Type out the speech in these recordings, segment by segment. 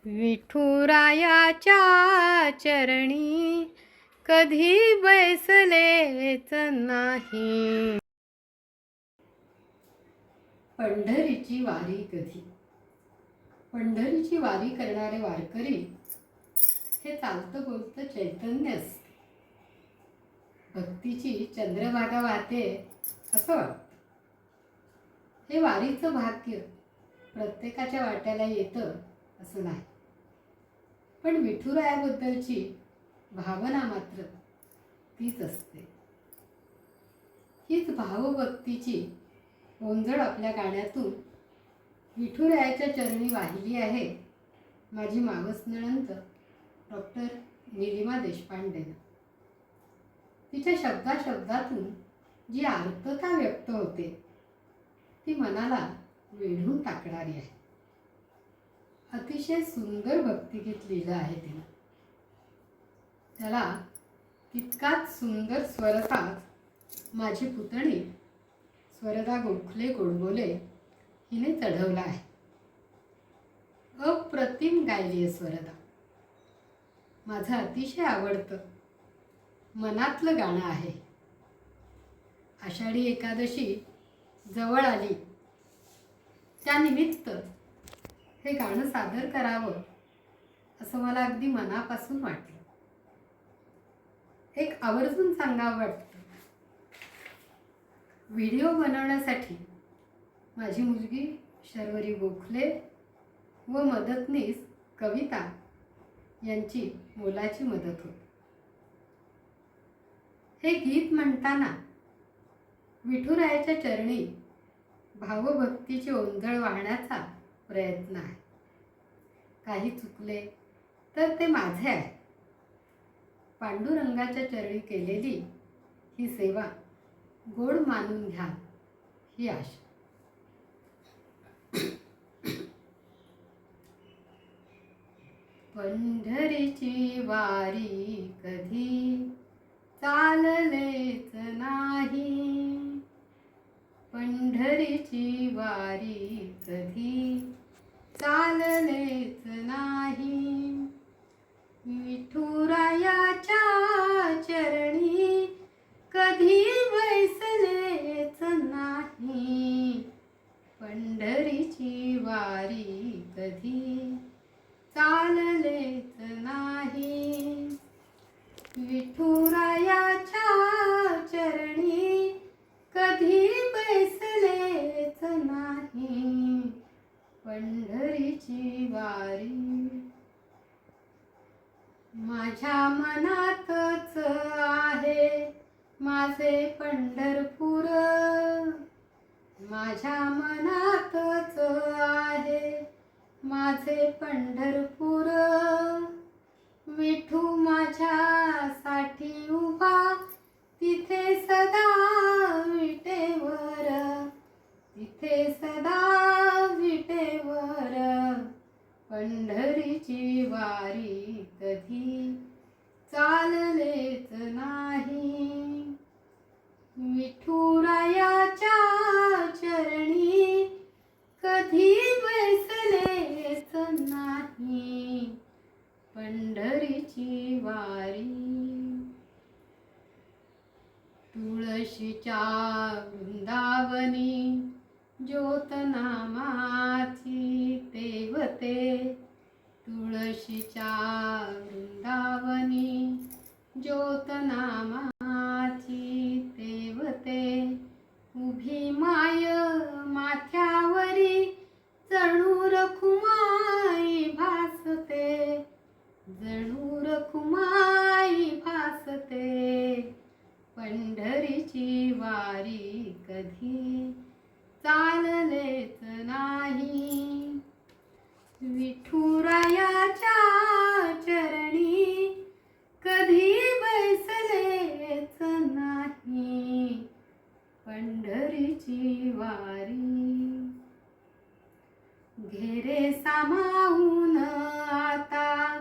विठुरायाच्या चरणी कधी बैसलेच नाही. पंढरीची वारी कधी. पंढरीची वारी करणारे वारकरी हे चालतं बोलतं चैतन्य असते. भक्तीची चंद्रभागा वाहते असं वाटतं. हे वारीचं भाग्य प्रत्येकाच्या वाट्याला येतं असं नाही. पण विठुरायाबद्दलची भावना मात्र तीच असते. हीच भावभक्तीची ओंजळ आपल्या गाण्यातून विठुरायाच्या चरणी वाहिली आहे माझी मावस नणंद डॉक्टर निलिमा देशपांडेनं. तिच्या शब्दाशब्दातून जी आर्तता व्यक्त होते ती मनाला वेढून टाकणारी आहे. अतिशय सुंदर भक्तिगीत लिहिलं आहे तिनं. त्याला तितकाच सुंदर स्वरसाज माझी पुतणी स्वरदा गोखले गोडबोले हिने चढवला आहे. अप्रतिम गायली आहे स्वरदा. माझं अतिशय आवडतं मनातलं गाणं आहे. आषाढी एकादशी जवळ आली त्यानिमित्त हे गाणं सादर करावं असं मला अगदी मनापासून वाटलं. एक आवर्जून सांगावं वाटतं. व्हिडिओ बनवण्यासाठी माझी मुलगी शर्वरी गोखले व मदतनीस कविता यांची मोलाची मदत होती. हे गीत म्हणताना विठुरायाच्या चरणी भावभक्तीची ओंजळ वाहण्याचा प्रयत्न आहे. काही चुकले तर ते माझे आहे. पांडुरंगाच्या चरणी केलेली ही सेवा गोड मानून घ्या ही आशा. पंढरीची वारी कधी चाललेच नाही. पंढरीची वारी कधी चाललेच नाही. विठुरायाच्या चरणी कधी बैसलेच नाही. पंढरीची वारी कधी चाललेच नाही. विठुरायाच्या चरणी कधी बैसलेच नाही. पंढरीची वारी. माझ्या मनातच आहे माझे पंढरपूर. माझ्या मनातच आहे माझे पंढरपूर. विठू माझ्यासाठी उभा तिथे सदा विटेवर. तिथे सदा विटेवर. पंढरीची वारी कधी चाललेच नाही. विठुरायाच्या चरणी कधी बैसलेच नाही. पंढरीची वारी. तुळशीच्या वृंदावनी ज्योत नामाची तेवते. तुळशीच्या वृंदावनी ज्योत नामाची तेवते. उभी माय माथ्यावरी जणू रखुमाई भासते. जणू रखुमाई भासते. पंढरीची वारी कधी चाललेच नाही. विठुरायाच्या चरणी कधी बैसलेच नाही. पंढरीची वारी. घेरे सामावून आता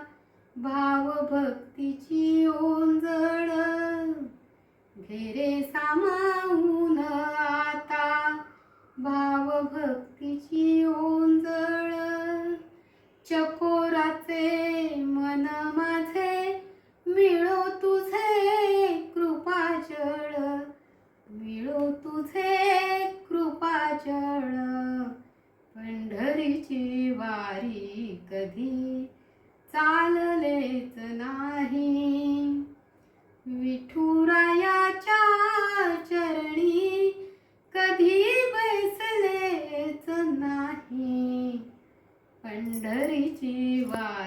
भावभक्तीची ओंजळ. घेरे सामावून आता भावभक्तीची ओंजळ. चकोराच पंढरीची वारी कधी चाललेच नाही. विठुरायाच्या चरणी कधी बसलेच नाही. पंढरीची वारी